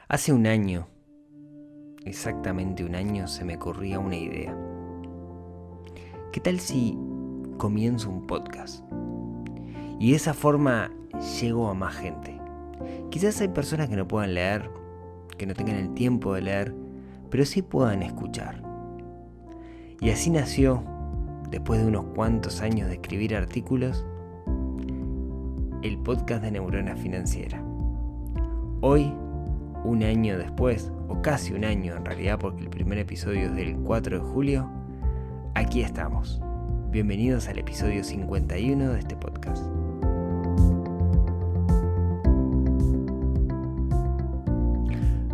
Hace un año, exactamente un año, se me ocurría una idea. ¿Qué tal si comienzo un podcast? Y de esa forma llego a más gente. Quizás hay personas que no puedan leer, que no tengan el tiempo de leer, pero sí puedan escuchar. Y así nació, después de unos cuantos años de escribir artículos, el podcast de Neurona Financiera. Hoy, un año después, o casi un año en realidad, porque el primer episodio es del 4 de julio, aquí estamos. Bienvenidos al episodio 51 de este podcast.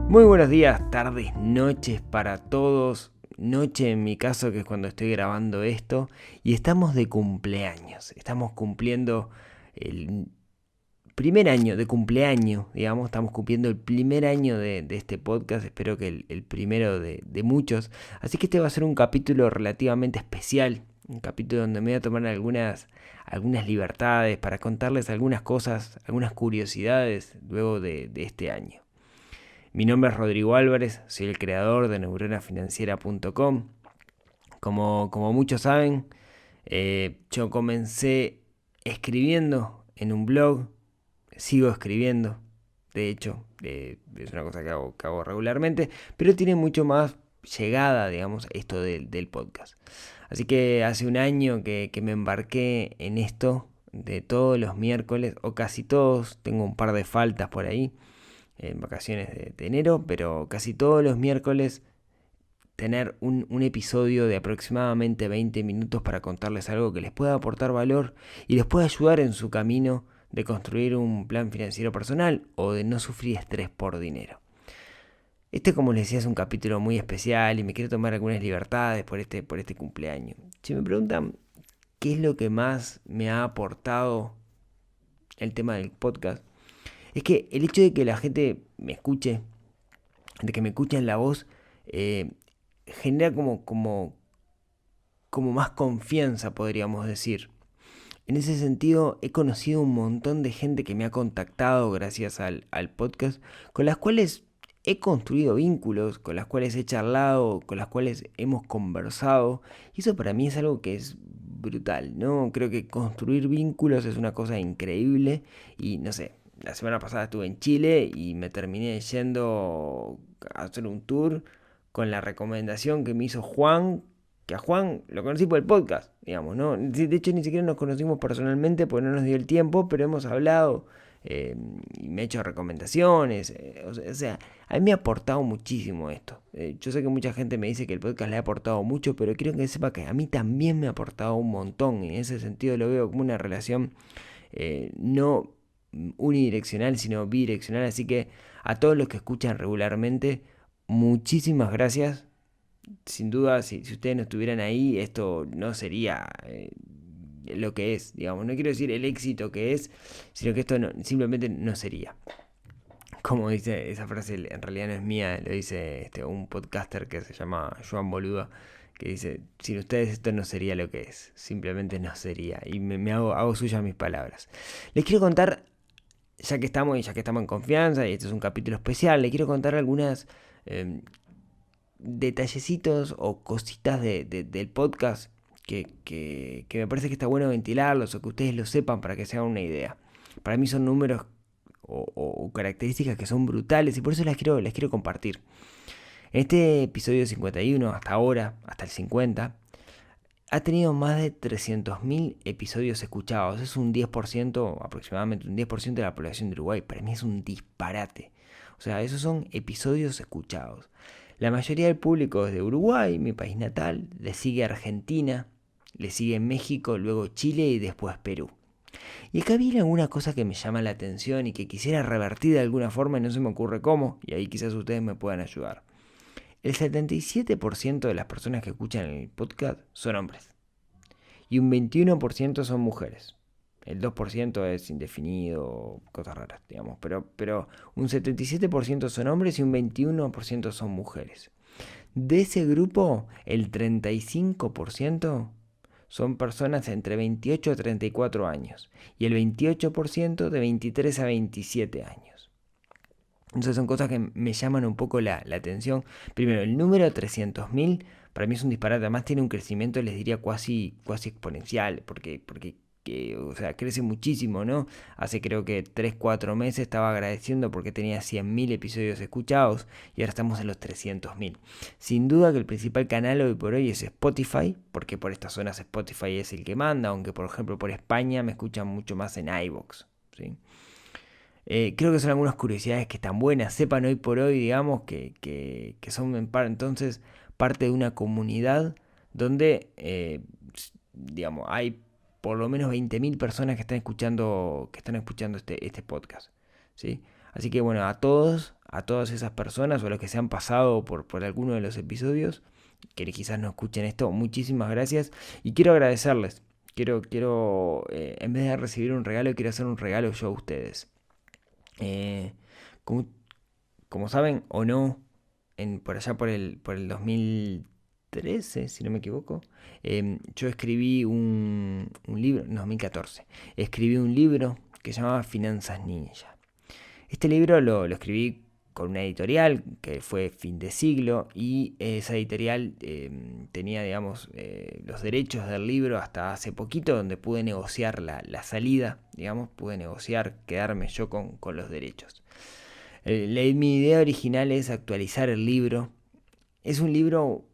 Muy buenos días, tardes, noches para todos. Noche en mi caso, que es cuando estoy grabando esto. Y estamos de cumpleaños. Estamos cumpliendo el primer año de cumpleaños, digamos. Estamos cumpliendo el primer año de este podcast. Espero que el primero de muchos. Así que este va a ser un capítulo relativamente especial. Un capítulo donde me voy a tomar algunas libertades para contarles algunas cosas, algunas curiosidades luego de este año. Mi nombre es Rodrigo Álvarez, soy el creador de neuronafinanciera.com. Como muchos saben, yo comencé escribiendo en un blog, sigo escribiendo, de hecho, es una cosa que hago regularmente, pero tiene mucho más llegada, digamos, esto del podcast. Así que hace un año que me embarqué en esto de todos los miércoles, o casi todos, tengo un par de faltas por ahí, en vacaciones de enero, pero casi todos los miércoles tener un episodio de aproximadamente 20 minutos para contarles algo que les pueda aportar valor y les pueda ayudar en su camino de construir un plan financiero personal o de no sufrir estrés por dinero. Este, como les decía, es un capítulo muy especial y me quiero tomar algunas libertades por este cumpleaños. Si me preguntan qué es lo que más me ha aportado el tema del podcast, es que el hecho de que la gente me escuche, de que me escuchen la voz, genera como más confianza, podríamos decir. En ese sentido, he conocido un montón de gente que me ha contactado gracias al podcast, con las cuales he construido vínculos, con las cuales he charlado, con las cuales hemos conversado. Y eso para mí es algo que es brutal, ¿no? Creo que construir vínculos es una cosa increíble. Y no sé, la semana pasada estuve en Chile y me terminé yendo a hacer un tour con la recomendación que me hizo Juan, que a Juan lo conocí por el podcast, digamos, ¿no? De hecho, ni siquiera nos conocimos personalmente porque no nos dio el tiempo, pero hemos hablado y me ha hecho recomendaciones. O sea, a mí me ha aportado muchísimo esto. Yo sé que mucha gente me dice que el podcast le ha aportado mucho, pero quiero que sepa que a mí también me ha aportado un montón. Y en ese sentido lo veo como una relación no unidireccional, sino bidireccional. Así que a todos los que escuchan regularmente, muchísimas gracias. Sin duda, si ustedes no estuvieran ahí, esto no sería lo que es, digamos. No quiero decir el éxito que es, sino que esto simplemente no sería. Como dice esa frase, en realidad no es mía, lo dice un podcaster que se llama Joan Boluda, que dice: sin ustedes esto no sería lo que es, simplemente no sería. Y me hago suyas mis palabras. Les quiero contar, ya que estamos en confianza, y este es un capítulo especial, les quiero contar algunas detallecitos o cositas del podcast que me parece que está bueno ventilarlos o que ustedes lo sepan para que se hagan una idea. Para mí son números o características que son brutales y por eso las quiero compartir. En este episodio 51, hasta ahora, hasta el 50, ha tenido más de 300.000 episodios escuchados. Es un 10%, aproximadamente un 10% de la población de Uruguay. Para mí es un disparate. O sea, esos son episodios escuchados. La mayoría del público es de Uruguay, mi país natal. Le sigue Argentina, le sigue México, luego Chile y después Perú. Y acá viene alguna cosa que me llama la atención y que quisiera revertir de alguna forma y no se me ocurre cómo. Y ahí quizás ustedes me puedan ayudar. El 77% de las personas que escuchan el podcast son hombres. Y un 21% son mujeres. El 2% es indefinido, cosas raras, digamos. Pero un 77% son hombres y un 21% son mujeres. De ese grupo, el 35% son personas entre 28 a 34 años. Y el 28% de 23 a 27 años. Entonces son cosas que me llaman un poco la atención. Primero, el número 300.000 para mí es un disparate. Además tiene un crecimiento, les diría, cuasi exponencial. Porque o sea, crece muchísimo, ¿no? Hace creo que 3 4 meses estaba agradeciendo porque tenía 100.000 episodios escuchados y ahora estamos en los 300.000. Sin duda que el principal canal hoy por hoy es Spotify, porque por estas zonas Spotify es el que manda, aunque por ejemplo por España me escuchan mucho más en iVoox, ¿sí? Creo que son algunas curiosidades que están buenas. Sepan hoy por hoy, digamos, que son entonces parte de una comunidad donde, digamos, hay por lo menos 20.000 personas que están escuchando este podcast, ¿sí? Así que bueno, a todas esas personas o a los que se han pasado por alguno de los episodios, que quizás no escuchen esto, muchísimas gracias y quiero agradecerles. En vez de recibir un regalo, quiero hacer un regalo yo a ustedes. Eh, como, como saben o no, por allá por el 2013, si no me equivoco, yo escribí un libro, en 2014, escribí un libro que se llamaba Finanzas Ninja. Este libro lo escribí con una editorial que fue Fin de Siglo y esa editorial tenía, digamos, los derechos del libro hasta hace poquito, donde pude negociar la salida, digamos, pude negociar quedarme yo con los derechos. Mi idea original es actualizar el libro. Es un libro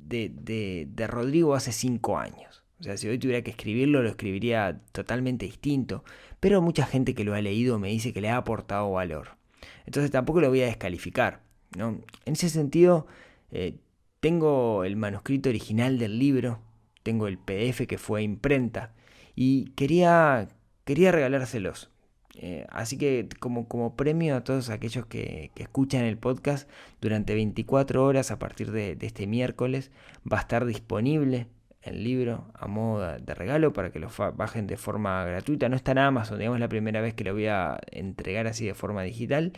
de Rodrigo hace 5 años. O sea, si hoy tuviera que escribirlo, lo escribiría totalmente distinto. Pero mucha gente que lo ha leído me dice que le ha aportado valor. Entonces tampoco lo voy a descalificar, ¿no? En ese sentido, tengo el manuscrito original del libro, tengo el PDF que fue a imprenta y quería regalárselos. Así que como premio a todos aquellos que escuchan el podcast, durante 24 horas a partir de este miércoles va a estar disponible el libro a modo de regalo para que lo bajen de forma gratuita. No está en Amazon, digamos, es la primera vez que lo voy a entregar así de forma digital.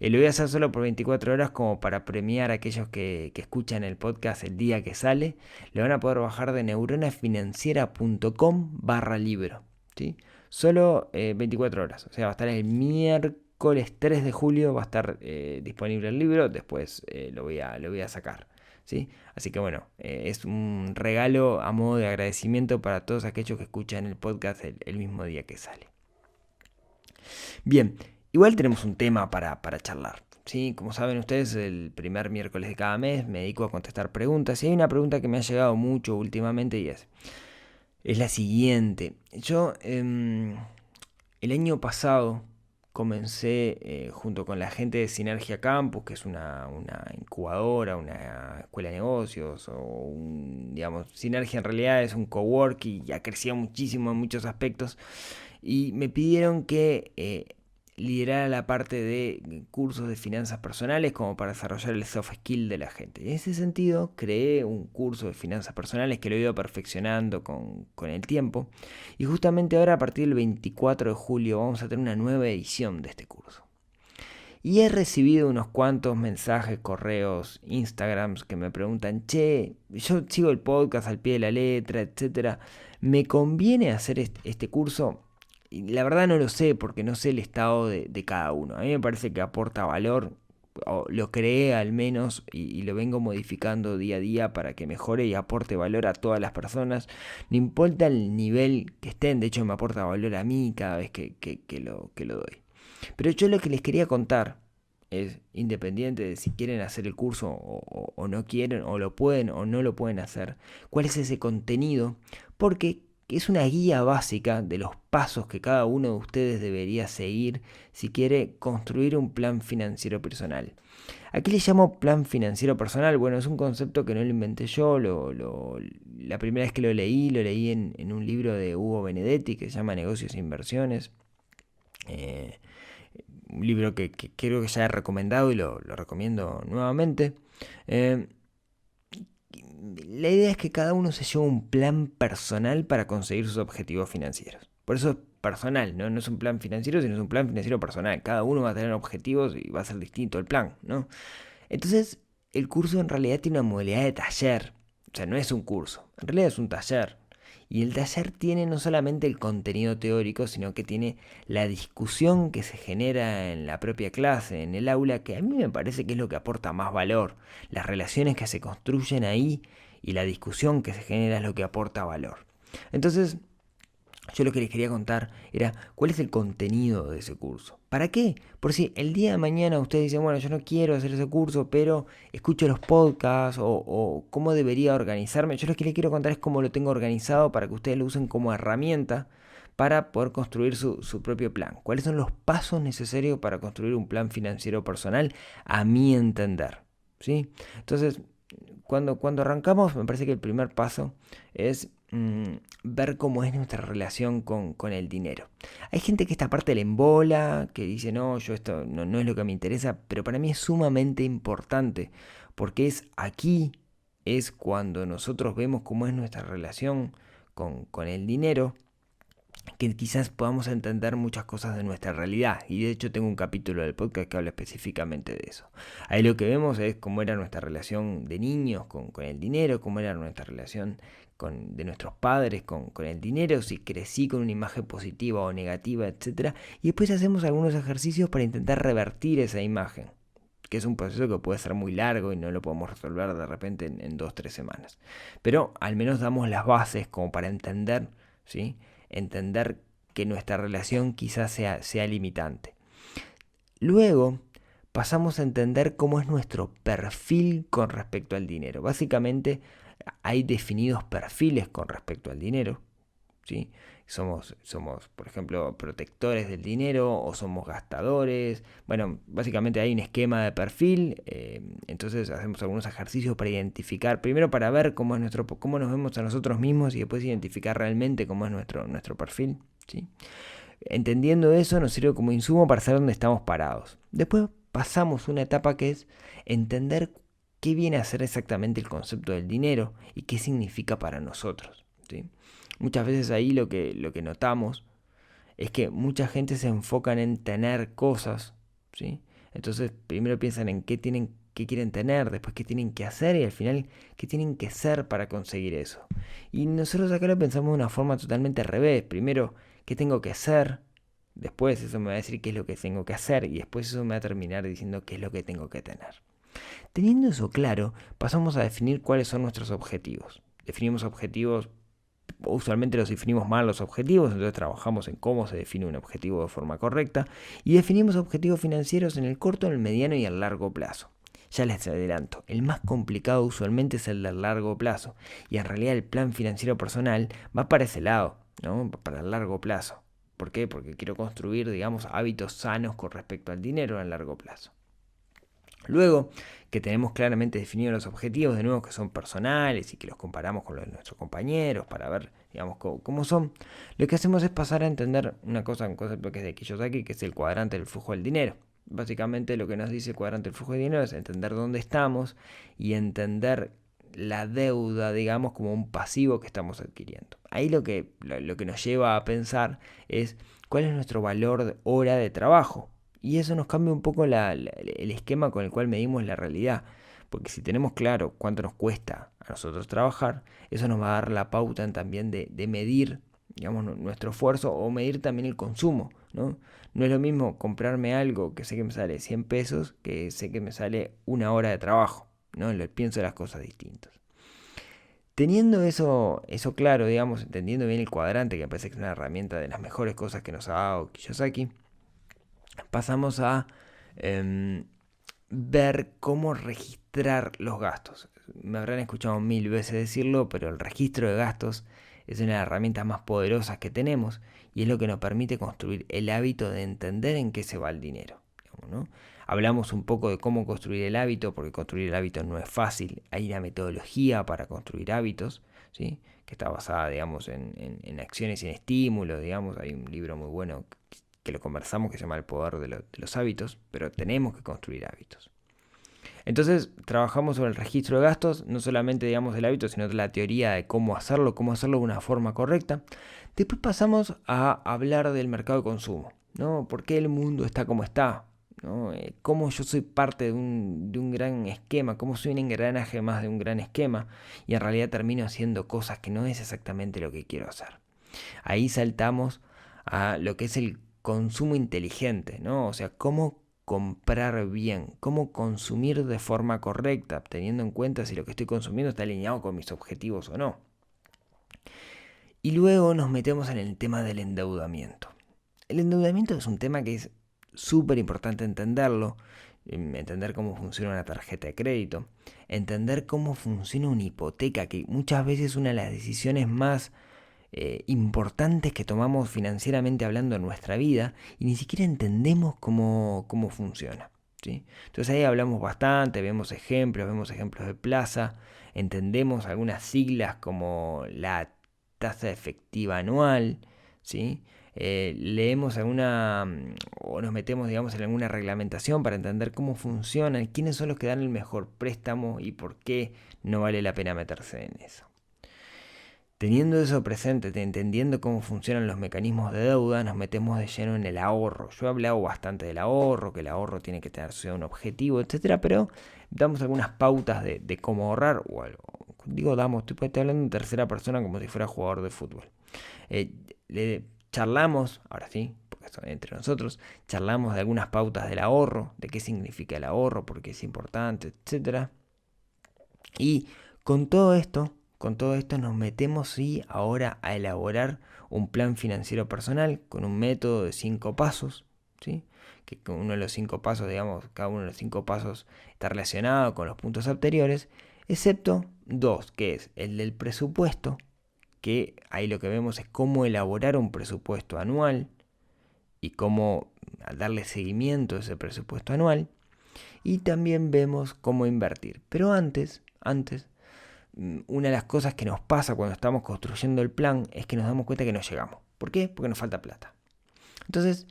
Lo voy a hacer solo por 24 horas como para premiar a aquellos que escuchan el podcast el día que sale. Lo van a poder bajar de neuronafinanciera.com/libro, ¿sí? Solo 24 horas, o sea, va a estar el miércoles 3 de julio, va a estar disponible el libro, después lo voy a sacar, ¿sí? Así que bueno, es un regalo a modo de agradecimiento para todos aquellos que escuchan el podcast el mismo día que sale. Bien, igual tenemos un tema para charlar, ¿sí? Como saben ustedes, el primer miércoles de cada mes me dedico a contestar preguntas y hay una pregunta que me ha llegado mucho últimamente y es la siguiente. Yo el año pasado comencé junto con la gente de Sinergia Campus, que es una incubadora, una escuela de negocios, digamos, Sinergia en realidad es un cowork y ya creció muchísimo en muchos aspectos. Y me pidieron que liderara la parte de cursos de finanzas personales como para desarrollar el soft skill de la gente. En ese sentido, creé un curso de finanzas personales que lo he ido perfeccionando con el tiempo. Y justamente ahora, a partir del 24 de julio, vamos a tener una nueva edición de este curso. Y he recibido unos cuantos mensajes, correos, Instagrams que me preguntan, che, yo sigo el podcast al pie de la letra, etcétera. ¿Me conviene hacer este curso? Y la verdad no lo sé porque no sé el estado de cada uno. A mí me parece que aporta valor, o lo creé al menos y lo vengo modificando día a día para que mejore y aporte valor a todas las personas. No importa el nivel que estén, de hecho me aporta valor a mí cada vez que lo doy. Pero yo lo que les quería contar es, independiente de si quieren hacer el curso o no quieren, o lo pueden o no lo pueden hacer, cuál es ese contenido, porque es una guía básica de los pasos que cada uno de ustedes debería seguir si quiere construir un plan financiero personal. ¿A qué le llamo plan financiero personal? Bueno, es un concepto que no lo inventé yo, la primera vez que lo leí en un libro de Hugo Benedetti que se llama Negocios e Inversiones. Un libro que creo que ya he recomendado y lo recomiendo nuevamente. La idea es que cada uno se lleve un plan personal para conseguir sus objetivos financieros. Por eso es personal, ¿no? No es un plan financiero, sino es un plan financiero personal. Cada uno va a tener objetivos y va a ser distinto el plan, ¿no? Entonces, el curso en realidad tiene una modalidad de taller. O sea, no es un curso, en realidad es un taller. Y el taller tiene no solamente el contenido teórico, sino que tiene la discusión que se genera en la propia clase, en el aula, que a mí me parece que es lo que aporta más valor. Las relaciones que se construyen ahí y la discusión que se genera es lo que aporta valor. Entonces, yo lo que les quería contar era cuál es el contenido de ese curso. ¿Para qué? Por si el día de mañana ustedes dicen, bueno, yo no quiero hacer ese curso, pero escucho los podcasts o cómo debería organizarme. Yo lo que les quiero contar es cómo lo tengo organizado para que ustedes lo usen como herramienta para poder construir su propio plan. ¿Cuáles son los pasos necesarios para construir un plan financiero personal a mi entender? ¿Sí? Entonces, cuando arrancamos, me parece que el primer paso es ver cómo es nuestra relación con el dinero. Hay gente que esta parte le embola, que dice, no, yo esto no es lo que me interesa, pero para mí es sumamente importante, porque es cuando nosotros vemos cómo es nuestra relación con el dinero, que quizás podamos entender muchas cosas de nuestra realidad. Y de hecho tengo un capítulo del podcast que habla específicamente de eso. Ahí lo que vemos es cómo era nuestra relación de niños con el dinero, cómo era nuestra relación de nuestros padres con el dinero, si crecí con una imagen positiva o negativa, etc. Y después hacemos algunos ejercicios para intentar revertir esa imagen, que es un proceso que puede ser muy largo y no lo podemos resolver de repente en 2-3 semanas. Pero al menos damos las bases como para entender, ¿sí? Entender que nuestra relación quizás sea limitante. Luego pasamos a entender cómo es nuestro perfil con respecto al dinero. Básicamente hay definidos perfiles con respecto al dinero, ¿sí? Somos, por ejemplo, protectores del dinero o somos gastadores. Bueno, básicamente hay un esquema de perfil. Entonces hacemos algunos ejercicios para identificar, primero para ver cómo nos vemos a nosotros mismos y después identificar realmente cómo es nuestro perfil, ¿sí? Entendiendo eso nos sirve como insumo para saber dónde estamos parados. Después pasamos una etapa que es entender qué viene a ser exactamente el concepto del dinero y qué significa para nosotros, ¿sí? Muchas veces ahí lo que notamos es que mucha gente se enfocan en tener cosas, ¿sí? Entonces primero piensan en qué quieren tener, después qué tienen que hacer y al final qué tienen que ser para conseguir eso. Y nosotros acá lo pensamos de una forma totalmente al revés. Primero, qué tengo que hacer, después eso me va a decir qué es lo que tengo que hacer y después eso me va a terminar diciendo qué es lo que tengo que tener. Teniendo eso claro, pasamos a definir cuáles son nuestros objetivos. Definimos objetivos. Usualmente los definimos mal los objetivos, entonces trabajamos en cómo se define un objetivo de forma correcta y definimos objetivos financieros en el corto, en el mediano y el largo plazo. Ya les adelanto, el más complicado usualmente es el del largo plazo y en realidad el plan financiero personal va para ese lado, ¿no? Para el largo plazo. ¿Por qué? Porque quiero construir, digamos, hábitos sanos con respecto al dinero en el largo plazo. Luego que tenemos claramente definidos los objetivos, de nuevo que son personales y que los comparamos con los de nuestros compañeros para ver, digamos, cómo son, lo que hacemos es pasar a entender un concepto que es de Kiyosaki, que es el cuadrante del flujo del dinero. Básicamente lo que nos dice el cuadrante del flujo del dinero es entender dónde estamos y entender la deuda, digamos, como un pasivo que estamos adquiriendo. Ahí lo que nos lleva a pensar es cuál es nuestro valor de hora de trabajo. Y eso nos cambia un poco el esquema con el cual medimos la realidad. Porque si tenemos claro cuánto nos cuesta a nosotros trabajar, eso nos va a dar la pauta también de medir, digamos, nuestro esfuerzo o medir también el consumo, ¿no? No es lo mismo comprarme algo que sé que me sale 100 pesos que sé que me sale una hora de trabajo, ¿no? Pienso las cosas distintas. Teniendo eso claro, digamos, entendiendo bien el cuadrante, que me parece que es una herramienta de las mejores cosas que nos ha dado Kiyosaki, pasamos a ver cómo registrar los gastos. Me habrán escuchado 1000 veces decirlo, pero el registro de gastos es una de las herramientas más poderosas que tenemos y es lo que nos permite construir el hábito de entender en qué se va el dinero, ¿no? Hablamos un poco de cómo construir el hábito, porque construir el hábito no es fácil. Hay una metodología para construir hábitos, ¿sí? Que está basada, digamos, en acciones y en estímulos, digamos. Hay un libro muy bueno que lo conversamos que se llama El poder de los hábitos, pero tenemos que construir hábitos. Entonces trabajamos sobre el registro de gastos, no solamente, digamos, el hábito, sino la teoría de cómo hacerlo de una forma correcta. Después pasamos a hablar del mercado de consumo, ¿no? ¿Por qué el mundo está como está? ¿no? Cómo yo soy parte de un gran esquema, cómo soy un engranaje más de un gran esquema y en realidad termino haciendo cosas que no es exactamente lo que quiero hacer. Ahí saltamos a lo que es el consumo inteligente, ¿no? O sea, cómo comprar bien, cómo consumir de forma correcta, teniendo en cuenta si lo que estoy consumiendo está alineado con mis objetivos o no. Y luego nos metemos en el tema del endeudamiento. El endeudamiento es un tema que es súper importante entenderlo, entender cómo funciona una tarjeta de crédito, entender cómo funciona una hipoteca, que muchas veces es una de las decisiones más importantes que tomamos financieramente hablando en nuestra vida y ni siquiera entendemos cómo funciona. ¿Sí? Entonces ahí hablamos bastante, vemos ejemplos de plaza, entendemos algunas siglas como la tasa efectiva anual, ¿sí? Leemos alguna o nos metemos digamos en alguna reglamentación para entender cómo funcionan, quiénes son los que dan el mejor préstamo y por qué no vale la pena meterse en eso. Teniendo eso presente, entendiendo cómo funcionan los mecanismos de deuda, nos metemos de lleno en el ahorro. Yo he hablado bastante del ahorro, que el ahorro tiene que tener un objetivo, etcétera, pero damos algunas pautas de cómo ahorrar o algo. Digo, estoy hablando en tercera persona como si fuera jugador de fútbol. Le charlamos, ahora sí, porque son entre nosotros, charlamos de algunas pautas del ahorro, de qué significa el ahorro, por qué es importante, etcétera. Y con todo esto nos metemos ahora a elaborar un plan financiero personal con un método de 5 pasos, ¿sí? Que con uno de los 5 pasos, digamos, cada uno de los 5 pasos está relacionado con los puntos anteriores, excepto 2, que es el del presupuesto, que ahí lo que vemos es cómo elaborar un presupuesto anual y cómo darle seguimiento a ese presupuesto anual. Y también vemos cómo invertir. Pero antes, una de las cosas que nos pasa cuando estamos construyendo el plan es que nos damos cuenta que no llegamos. ¿Por qué? Porque nos falta plata. Entonces,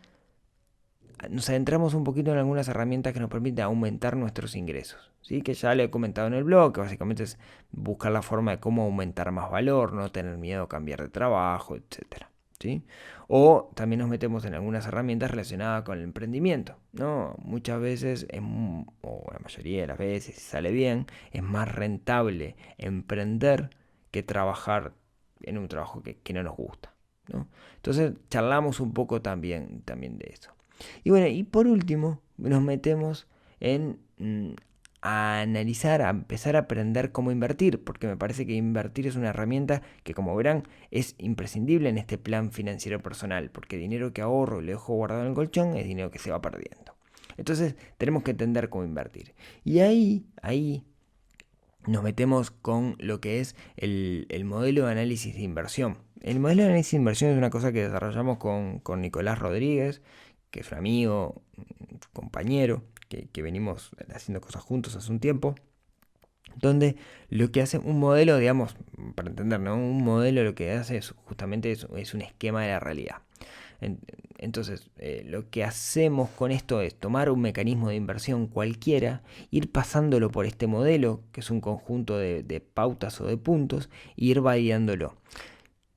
nos adentramos un poquito en algunas herramientas que nos permiten aumentar nuestros ingresos. ¿Sí? Que ya le he comentado en el blog, que básicamente es buscar la forma de cómo aumentar más valor, no tener miedo a cambiar de trabajo, etc. ¿Sí? O también nos metemos en algunas herramientas relacionadas con el emprendimiento, ¿no? Muchas veces, o la mayoría de las veces, si sale bien, es más rentable emprender que trabajar en un trabajo que no nos gusta, ¿no? Entonces charlamos un poco también de eso. Y bueno, y por último nos metemos en a analizar, a empezar a aprender cómo invertir, porque me parece que invertir es una herramienta que, como verán, es imprescindible en este plan financiero personal, porque dinero que ahorro y le dejo guardado en el colchón es dinero que se va perdiendo. Entonces tenemos que entender cómo invertir. Y ahí nos metemos con lo que es el modelo de análisis de inversión. El modelo de análisis de inversión es una cosa que desarrollamos con Nicolás Rodríguez, que es un amigo, un compañero, que venimos haciendo cosas juntos hace un tiempo, donde lo que hace un modelo, digamos, para entender, ¿no? Un modelo lo que hace es justamente es un esquema de la realidad. Entonces, lo que hacemos con esto es tomar un mecanismo de inversión cualquiera, ir pasándolo por este modelo, que es un conjunto de pautas o de puntos, e ir validándolo.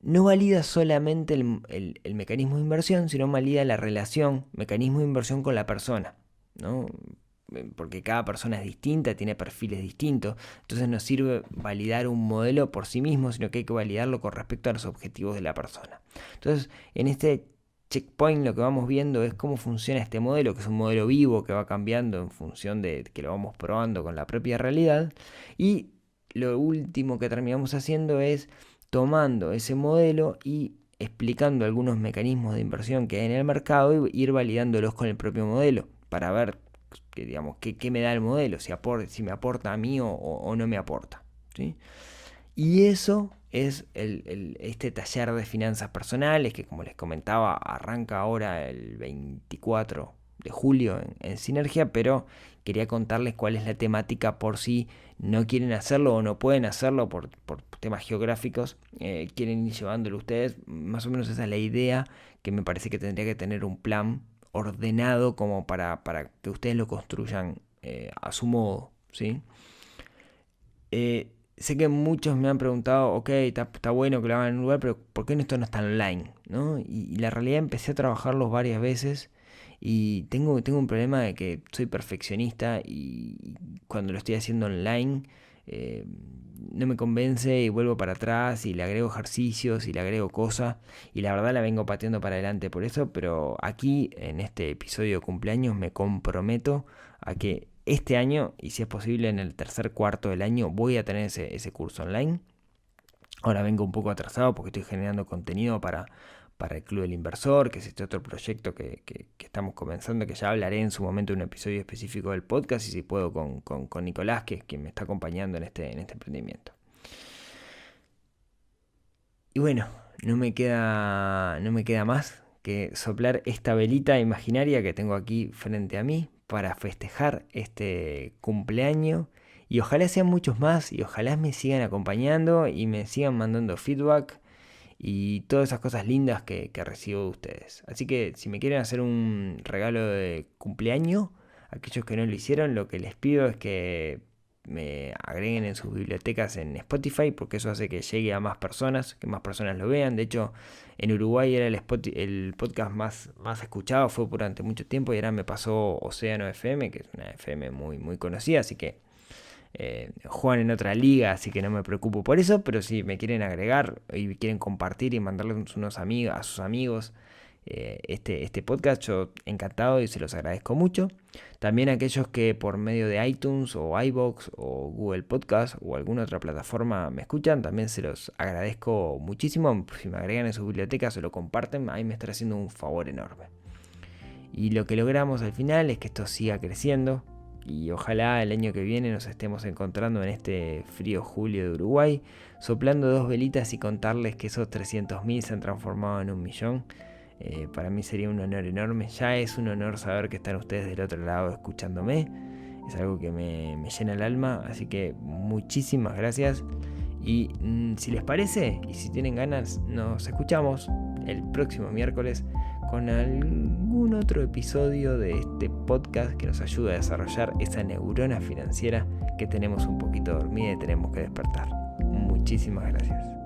No valida solamente el mecanismo de inversión, sino valida la relación mecanismo de inversión con la persona, ¿no? Porque cada persona es distinta, tiene perfiles distintos, entonces no sirve validar un modelo por sí mismo, sino que hay que validarlo con respecto a los objetivos de la persona. Entonces, en este checkpoint lo que vamos viendo es cómo funciona este modelo, que es un modelo vivo que va cambiando en función de que lo vamos probando con la propia realidad. Y lo último que terminamos haciendo es tomando ese modelo y explicando algunos mecanismos de inversión que hay en el mercado y ir validándolos con el propio modelo para ver qué me da el modelo, si me aporta a mí o no me aporta, ¿sí? Y eso es este taller de finanzas personales que, como les comentaba, arranca ahora el 24 de julio en Sinergia, pero quería contarles cuál es la temática por si no quieren hacerlo o no pueden hacerlo por temas geográficos, quieren ir llevándolo ustedes. Más o menos esa es la idea, que me parece que tendría que tener un plan ordenado como para que ustedes lo construyan a su modo, ¿sí? Sé que muchos me han preguntado, ok, está bueno que lo hagan en un lugar, pero ¿por qué esto no está online? ¿No? Y la realidad empecé a trabajarlos varias veces Y tengo un problema de que soy perfeccionista y cuando lo estoy haciendo online no me convence y vuelvo para atrás y le agrego ejercicios y le agrego cosas y la verdad la vengo pateando para adelante por eso, pero aquí en este episodio de cumpleaños me comprometo a que este año, y si es posible en el tercer cuarto del año, voy a tener ese curso online. Ahora vengo un poco atrasado porque estoy generando contenido para el Club del Inversor, que es este otro proyecto que estamos comenzando, que ya hablaré en su momento en un episodio específico del podcast, y si puedo con Nicolás, que es quien me está acompañando en este emprendimiento. Y bueno, no me queda más que soplar esta velita imaginaria que tengo aquí frente a mí para festejar este cumpleaños. Y ojalá sean muchos más y ojalá me sigan acompañando y me sigan mandando feedback y todas esas cosas lindas que recibo de ustedes. Así que si me quieren hacer un regalo de cumpleaños, aquellos que no lo hicieron, lo que les pido es que me agreguen en sus bibliotecas en Spotify, porque eso hace que llegue a más personas, que más personas lo vean. De hecho, en Uruguay era el podcast más escuchado, fue durante mucho tiempo, y ahora me pasó Océano FM, que es una FM muy, muy conocida, así que juegan en otra liga, así que no me preocupo por eso. Pero si me quieren agregar y quieren compartir y mandarle a sus amigos este podcast, yo encantado y se los agradezco mucho. También aquellos que por medio de iTunes o iVoox o Google Podcast o alguna otra plataforma me escuchan, también se los agradezco muchísimo. Si me agregan en sus bibliotecas o lo comparten, ahí me estará haciendo un favor enorme. Y lo que logramos al final es que esto siga creciendo, y ojalá el año que viene nos estemos encontrando en este frío julio de Uruguay, soplando 2 velitas y contarles que esos 300.000 se han transformado en 1.000.000. Para mí sería un honor enorme. Ya es un honor saber que están ustedes del otro lado escuchándome. Es algo que me llena el alma. Así que muchísimas gracias. Y si les parece y si tienen ganas, nos escuchamos el próximo miércoles con algún otro episodio de este podcast que nos ayuda a desarrollar esa neurona financiera que tenemos un poquito dormida y tenemos que despertar. Muchísimas gracias.